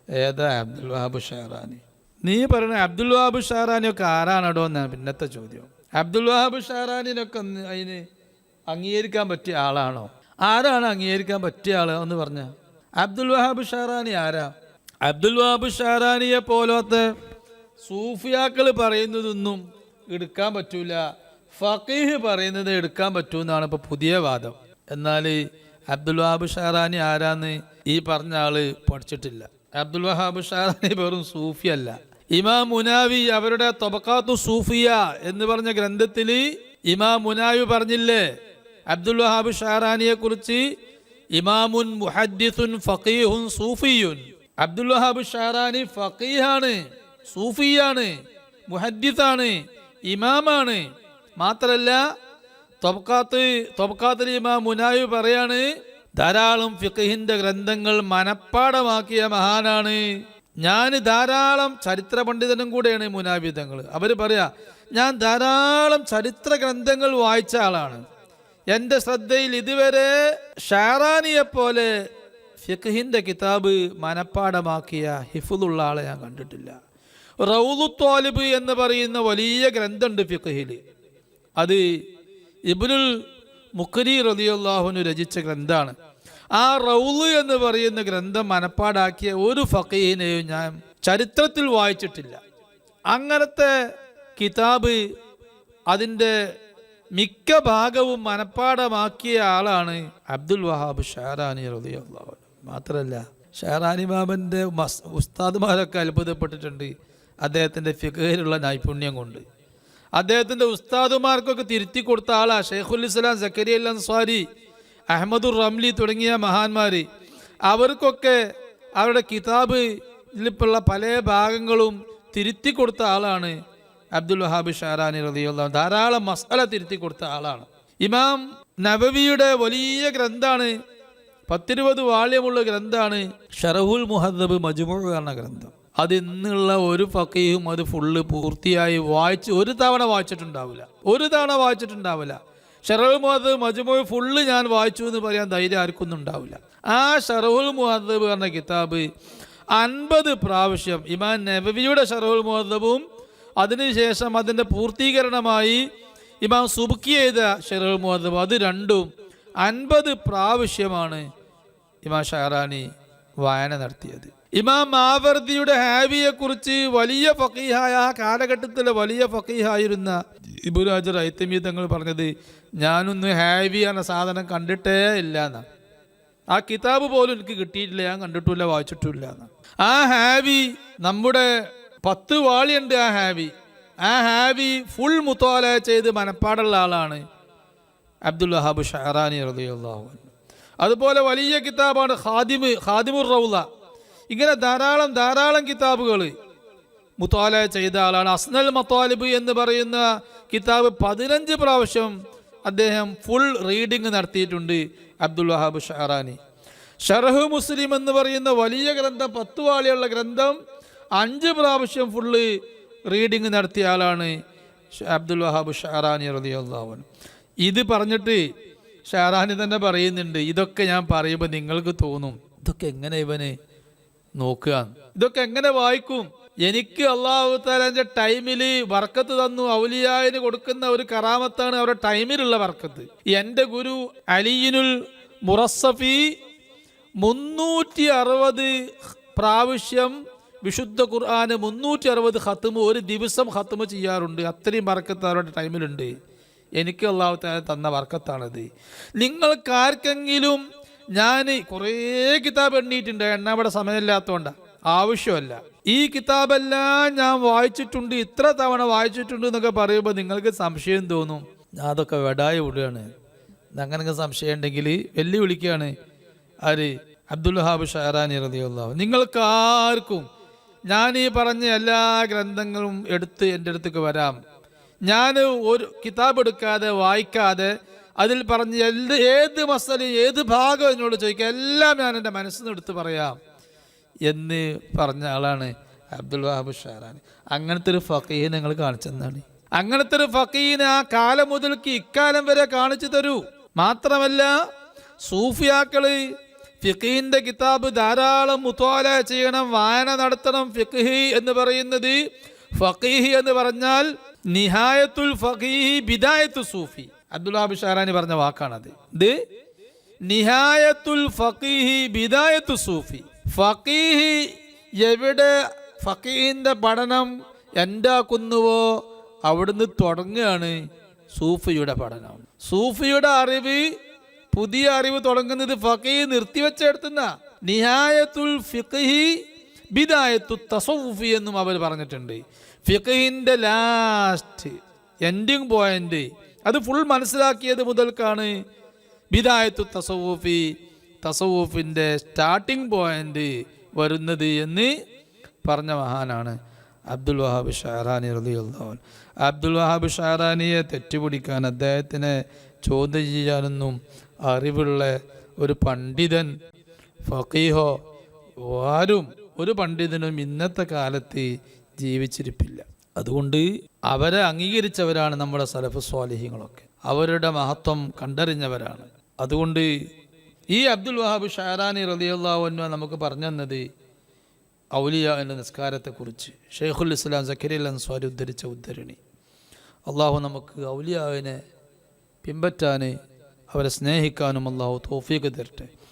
ഏതാ അബ്ദുൽ വഹാബ് ഷാറാനി? നീ പറയണ അബ്ദുൽ വഹാബ് ഷാറാനിയൊക്കെ ആരാണോ എന്നാണ് പിന്നത്തെ ചോദ്യം. അബ്ദുൽ വഹാബ് ഷാറാനിനൊക്കെ അതിന് അംഗീകരിക്കാൻ പറ്റിയ ആളാണോ? ആരാണ് അംഗീകരിക്കാൻ പറ്റിയ ആൾ എന്ന് പറഞ്ഞ? അബ്ദുൽ വഹാബ് ഷാറാനി ആരാ? അബ്ദുൽ വഹാബ് ഷാറാനിയെ പോലത്തെ സൂഫിയാക്കൾ പറയുന്നതൊന്നും എടുക്കാൻ പറ്റൂല, ഫഖീഹ് പറയുന്നത് എടുക്കാൻ പറ്റൂന്നാണ് ഇപ്പോൾ പുതിയ വാദം. എന്നാൽ അബ്ദുൽ വഹാബ് ഷാറാനി ആരാന്ന് ഈ പറഞ്ഞ ആള് പഠിച്ചിട്ടില്ല. അബ്ദുൽ വഹാബ് ഷാറാനി വെറും സൂഫി അല്ല. ഇമാം മുനാവി അവരുടെ തബഖാത്തു സൂഫിയ എന്ന് പറഞ്ഞ ഗ്രന്ഥത്തിൽ ഇമാം മുനാവി പറഞ്ഞില്ലേ അബ്ദുൽ വഹാബ് ഷാറാനിയെ കുറിച്ച്? ഇമാമുൻ മുഹദ്ദിസുൻ ഫഖീഹുൻ സൂഫിയുൻ. അബ്ദുൽ വഹാബ് ഷാറാനി ഫഖീഹാണ്, സൂഫിയാണ്, മുഹദ്ദിസാണ്, ഇമാമാണ്. മാത്രല്ല തബഖാത്തിൽ ഇമാം മുനാവി പറയാണ് ധാരാളം ഫിഖഹിന്റെ ഗ്രന്ഥങ്ങൾ മനപ്പാടമാക്കിയ മഹാനാണ്. ഞാൻ ധാരാളം ചരിത്ര പണ്ഡിതനും കൂടെയാണ് മുനാവി തങ്ങൾ. അവർ പറയാ ഞാൻ ധാരാളം ചരിത്ര ഗ്രന്ഥങ്ങൾ വായിച്ച ആളാണ്. എൻ്റെ ശ്രദ്ധയിൽ ഇതുവരെ ഷാറാനിയെ പോലെ ഫിഖഹിന്റെ കിതാബ് മനപ്പാടമാക്കിയ ഹിഫ്ളുള്ള ആളെ ഞാൻ കണ്ടിട്ടില്ല. റൗദു ത്വാലിബ് എന്ന് പറയുന്ന വലിയ ഗ്രന്ഥമുണ്ട് ഫിഖഹിൽ. അത് ഇബ്നുൽ മുഖരി റളിയല്ലാഹുവിന് രചിച്ച ഗ്രന്ഥമാണ്. ആ റൗള് എന്ന് പറയുന്ന ഗ്രന്ഥം മനപ്പാടാക്കിയ ഒരു ഫഖീഹിനെയും ഞാൻ ചരിത്രത്തിൽ വായിച്ചിട്ടില്ല. അങ്ങനത്തെ കിതാബ് അതിൻ്റെ മിക്ക ഭാഗവും മനപ്പാടമാക്കിയ ആളാണ് അബ്ദുൽ വഹാബ് ഷാറാനി റളിയല്ലാഹു അൻഹു. മാത്രമല്ല ഷാറാനി ബാബൻ്റെ ഉസ്താദുമാരൊക്കെ അത്ഭുതപ്പെട്ടിട്ടുണ്ട് അദ്ദേഹത്തിൻ്റെ ഫിഖഹിലുള്ള നൈപുണ്യം കൊണ്ട്. അദ്ദേഹത്തിൻ്റെ ഉസ്താദുമാർക്കൊക്കെ തിരുത്തി കൊടുത്ത ആളാണ് ഷെയ്ഖുൽ ഇസ്ലാം സക്കരിയ അൽ അൻസാരി, അഹമ്മദുർ റംലി തുടങ്ങിയ മഹാന്മാർ. അവർക്കൊക്കെ അവരുടെ കിതാബിലുള്ള പല ഭാഗങ്ങളും തിരുത്തി കൊടുത്ത ആളാണ് അബ്ദുൽ വഹാബ് ഷാറാനി റളിയല്ലാഹു. ധാരാളം മസ്അല തിരുത്തി കൊടുത്ത ആളാണ്. ഇമാം നബവിയുടെ വലിയ ഗ്രന്ഥമാണ്, 10-20 വാള്യമുള്ള ഗ്രന്ഥമാണ് ഷറഹുൽ മുഹദ്ദബ് മജ്മൂ' എന്ന ഗ്രന്ഥം. അത് ഇന്നുള്ള ഒരു ഫഖീഹും അത് ഫുള്ള് പൂർത്തിയായി ഒരു തവണ വായിച്ചിട്ടുണ്ടാവില്ല. ഷറഹുൽ മുഹദ്ദബ് മജ്മൂ' ഫുള്ള് ഞാൻ വായിച്ചു എന്ന് പറയാൻ ധൈര്യം ആർക്കൊന്നും ഉണ്ടാവില്ല. ആ ഷറഹുൽ മുഹദ്ദബ് എന്ന കിതാബ് 50 പ്രാവശ്യം ഇമാം നബവിയുടെ ഷറഹുൽ മുഹദ്ദബും അതിനുശേഷം അതിൻ്റെ പൂർത്തീകരണമായി ഇമാം സുബ്കി ചെയ്ത ഷറഹുൽ മുഹദ്ദബ്, അത് രണ്ടും 50 പ്രാവശ്യമാണ് ഇമാം ഷാറാനി വായന നടത്തിയത്. ഇമാം മാവർദിയുടെ ഹാവിയെ കുറിച്ച് വലിയ ഫഖീഹായ ആ കാലഘട്ടത്തിലെ വലിയ ഫഖീഹായിരുന്ന ഇബ്നു ഹജർ ഹൈതമി തങ്ങൾ പറഞ്ഞത് ഞാനൊന്ന് ഹാവി എന്ന സാധനം കണ്ടിട്ടേ ഇല്ല എന്നാണ്. ആ കിതാബ് പോലും എനിക്ക് കിട്ടിയിട്ടില്ല, ഞാൻ കണ്ടിട്ടില്ല, വായിച്ചിട്ടില്ല എന്നാണ്. ആ ഹാവി നമ്മുടെ 10 വാള്യുണ്ട്. ആ ഹാവി ഫുൾ മുത്താല ചെയ്ത് മനപ്പാടുള്ള ആളാണ് അബ്ദുൽ വഹാബ് ഷാറാനി റളിയല്ലാഹു അൻഹു. അതുപോലെ വലിയ കിതാബാണ് ഖാദിമുർ റൗള. ഇങ്ങനെ ധാരാളം കിതാബുകൾ മുത്താല ചെയ്ത ആളാണ്. അസ്നൽ മത്താലിബ് എന്ന് പറയുന്ന കിതാബ് 15 പ്രാവശ്യം അദ്ദേഹം ഫുൾ റീഡിങ് നടത്തിയിട്ടുണ്ട് അബ്ദുൽ വഹാബ് ഷാറാനി. ഷറഹ് മുസ്ലിം എന്ന് പറയുന്ന വലിയ ഗ്രന്ഥം, 10 വാള്യമുള്ള ഗ്രന്ഥം 5 പ്രാവശ്യം ഫുള്ള് റീഡിങ് നടത്തിയ ആളാണ് അബ്ദുൽ വഹാബ് ഷാറാനി റളിയല്ലാഹു അൻഹു. ഇത് പറഞ്ഞിട്ട് ഷാറാനി തന്നെ പറയുന്നുണ്ട്, ഇതൊക്കെ ഞാൻ പറയുമ്പോൾ നിങ്ങൾക്ക് തോന്നും ഇതൊക്കെ എങ്ങനെ ഇവന് നോക്കുക, ഇതൊക്കെ എങ്ങനെ വായിക്കും? എനിക്ക് അല്ലാഹു തആലയുടെ ടൈമിൽ ബർക്കത്ത് തന്നു. ഔലിയായിന് കൊടുക്കുന്ന ഒരു കറാമത്താണ് അവരുടെ ടൈമിലുള്ള ബർക്കത്ത്. എൻ്റെ ഗുരു അലിയുൽ മുറസ്സഫി 360 പ്രാവശ്യം വിശുദ്ധ ഖുർആന് 360 ഖത്മ് ഒരു ദിവസം ഖത്മ് ചെയ്യാറുണ്ട്. അത്രയും ബർക്കത്ത് അവരുടെ ടൈമിലുണ്ട്. എനിക്ക് അല്ലാഹു തആല തന്ന ബർക്കത്താണത്. നിങ്ങൾക്കാർക്കെങ്കിലും ഞാൻ കുറേ കിതാബ് എണ്ണിയിട്ടുണ്ട്, എണ്ണാവിടെ സമയമില്ലാത്തതുകൊണ്ടാണ്, ആവശ്യമല്ല. ഈ കിതാബെല്ലാം ഞാൻ വായിച്ചിട്ടുണ്ട്, ഇത്ര തവണ വായിച്ചിട്ടുണ്ട് എന്നൊക്കെ പറയുമ്പോൾ നിങ്ങൾക്ക് സംശയം തോന്നും, അതൊക്കെ വെടായി വിടുകയാണ്. അങ്ങനെയൊക്കെ സംശയം ഉണ്ടെങ്കിൽ വെല്ലുവിളിക്കുകയാണ് ആര്? അബ്ദുൽ വഹാബ് ഷാറാനി റളിയല്ലാഹു. നിങ്ങൾക്കാർക്കും ഞാൻ ഈ പറഞ്ഞ എല്ലാ ഗ്രന്ഥങ്ങളും എടുത്ത് എൻ്റെ അടുത്തേക്ക് വരാം. ഞാൻ ഒരു കിതാബ് എടുക്കാതെ വായിക്കാതെ അതിൽ പറഞ്ഞ് ഏത് മസലയും ഏത് ഭാഗം എന്നോട് ചോദിക്കുക, എല്ലാം ഞാൻ എൻ്റെ മനസ്സിൽ നിന്ന് എടുത്ത് പറയാം എന്ന് പറഞ്ഞ ആളാണ് അബ്ദുൽ വഹാബ് ഷാറാനി. അങ്ങനത്തെ ഒരു ഫഖീഹ് നിങ്ങൾ കാണിച്ചെന്നാണ്. അങ്ങനത്തെ ഒരു ഫഖീഹിനെ ആ കാലം മുതൽക്ക് ഇക്കാലം വരെ കാണിച്ചു തരൂ. മാത്രമല്ല സൂഫിയാക്കള് ഫിഖിന്റെ കിതാബ് ധാരാളം മുത്വാല ചെയ്യണം, വായന നടത്തണം. ഫിഖ് എന്ന് പറയുന്നത്, ഫഖീഹ് എന്ന് പറഞ്ഞാൽ നിഹായത്തുൽ ഫഖീഹി ബിദായത്തു സൂഫി. അബ്ദുൽ വഹാബ് ഷഅറാനി പറഞ്ഞ വാക്കാണത്. ഇത് നിഹായത്തുൽ ഫഖീഹി ബിദായത്തു സൂഫി. ഫഖീഹ് എവിടെ ഫഖീഹിന്റെ പഠനം എന്താക്കുന്നുവോ അവിടുന്ന് തുടങ്ങുകയാണ് സൂഫിയുടെ പഠനം. സൂഫിയുടെ അറിവ്, പുതിയ അറിവ് തുടങ്ങുന്നത് ഫഖീഹ് നിർത്തിവെച്ചെടുത്തുന്ന. നിഹായത്തുൽ ഫിഖ്ഹി ബിദായത്തു തസവുഫി എന്നും അവർ പറഞ്ഞിട്ടുണ്ട്. ഫിഖ്ഹിന്റെ ലാസ്റ്റ് എൻഡിങ് പോയിന്റ് അത് ഫുൾ മനസ്സിലാക്കിയത് മുതൽക്കാണ് ബിദായത്തു തസവുഫി, തസവുഫിന്റെ സ്റ്റാർട്ടിംഗ് പോയിന്റ് വരുന്നത് എന്ന് പറഞ്ഞ മഹാനാണ് അബ്ദുൽ വഹാബ് ഷഅറാനി റളിയല്ലാഹു അൻഹു. അബ്ദുൽ വഹാബ് ഷഅറാനിയെ തെറ്റുപിടിക്കാൻ, അദ്ദേഹത്തിനെ ചോദ്യം ചെയ്യാനൊന്നും അറിവുള്ള ഒരു പണ്ഡിതൻ, ഫഖീഹോ ആരും ഒരു പണ്ഡിതനും ഇന്നത്തെ കാലത്ത് ജീവിച്ചിരിപ്പില്ല. അതുകൊണ്ട് അവരെ അംഗീകരിച്ചവരാണ് നമ്മുടെ സലഫ് സ്വാലിഹീങ്ങളൊക്കെ, അവരുടെ മഹത്വം കണ്ടറിഞ്ഞവരാണ്. അതുകൊണ്ട് ഈ അബ്ദുൽ വഹാബ് ഷഅറാനി റളിയല്ലാഹു അൻഹു നമുക്ക് പറഞ്ഞു തന്നത് ഔലിയ എന്ന നിസ്കാരത്തെക്കുറിച്ച് ഷെയ്ഖുൽ ഇസ്ലാം സക്കരിയ അൽ അൻസ്വാരി ഉദ്ധരിച്ച ഉദ്ധരണി. അള്ളാഹു നമുക്ക് ഔലിയാവിനെ പിൻപറ്റാൻ, അവരെ സ്നേഹിക്കാനും അള്ളാഹു തൗഫീഖ് തരട്ടെ.